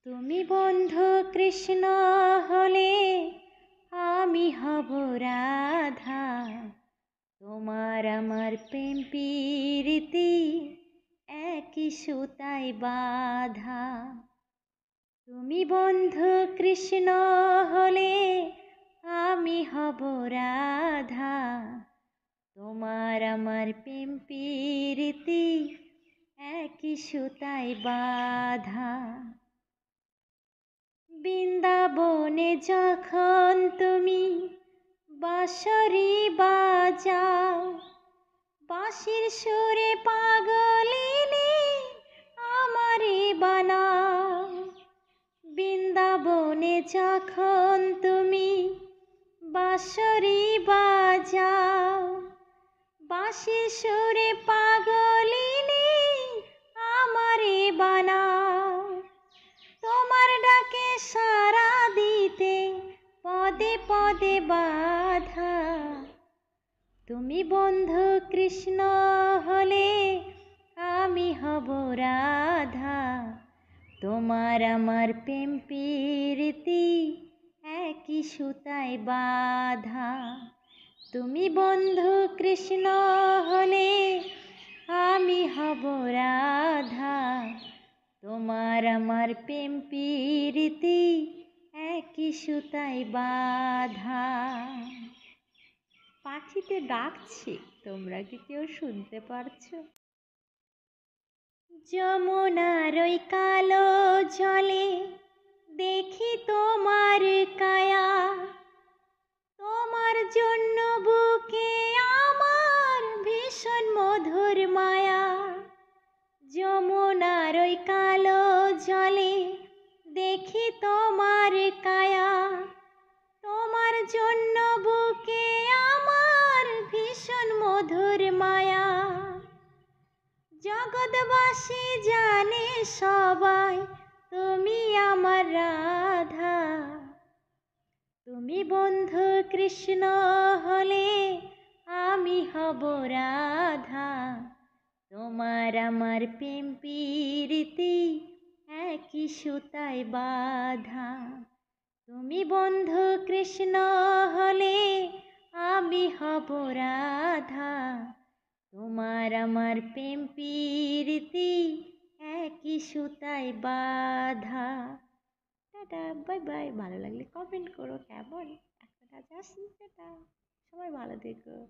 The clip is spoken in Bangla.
তুমি বন্ধু কৃষ্ণ হলে আমি হব রাধা। তোমার আমার প্রেম প্রীতি একই সুতায় বাঁধা। তুমি বন্ধু কৃষ্ণ হলে আমি হব রাধা। তোমার আমার প্রেম প্রীতি একই সুতায় বাঁধা। বৃন্দাবনে যখন তুমি বাঁশরি বাজাও, বাঁশির সুরে পাগলিনী আমারে বানাও। বৃন্দাবনে যখন তুমি বাঁশরি বাজাও, বাঁশির সুরে পাগলিনী আমারে বানাও। তোমার ডাকে সাড়া দিতে পদে পদে বাধা। তুমি বন্ধু কৃষ্ণ হলে আমি হব রাধা। তোমার আমার প্রেম প্রীতি একই সুতায় বাঁধা। তুমি বন্ধু কৃষ্ণ হলে আমি হব রাধা। তোমার আমার প্রেম প্রীতি একই সুতায় বাঁধা। পাখিতে ডাকছি, তোমরা কি কেউ শুনতে পারছো? যমুনার ওই কালো জলে দেখি তোমার কায়া। তোমার জন্য বুকে আমার ভীষণ মধুর মায়া। যমুনার ওই কালো জলে দেখি তোমার কায়া। তোমার জন্য বুকে আমার ভীষণ মধুর মায়া। জগৎবাসী জানে সবাই তুমি আমার রাধা। তুমি বন্ধু কৃষ্ণ হলে আমি হব রাধা। তোমার আমার প্রেম প্রীতি একই সুতায় বাঁধা। তুমি বন্ধু কৃষ্ণ হলে আমি হব রাধা। তোমার আমার প্রেম প্রীতি একই সুতায় বাঁধা। Tata, bye bye. ভালো লাগলে কমেন্ট করো। কেমন একটা টাটা, সবাই ভালো থেকো।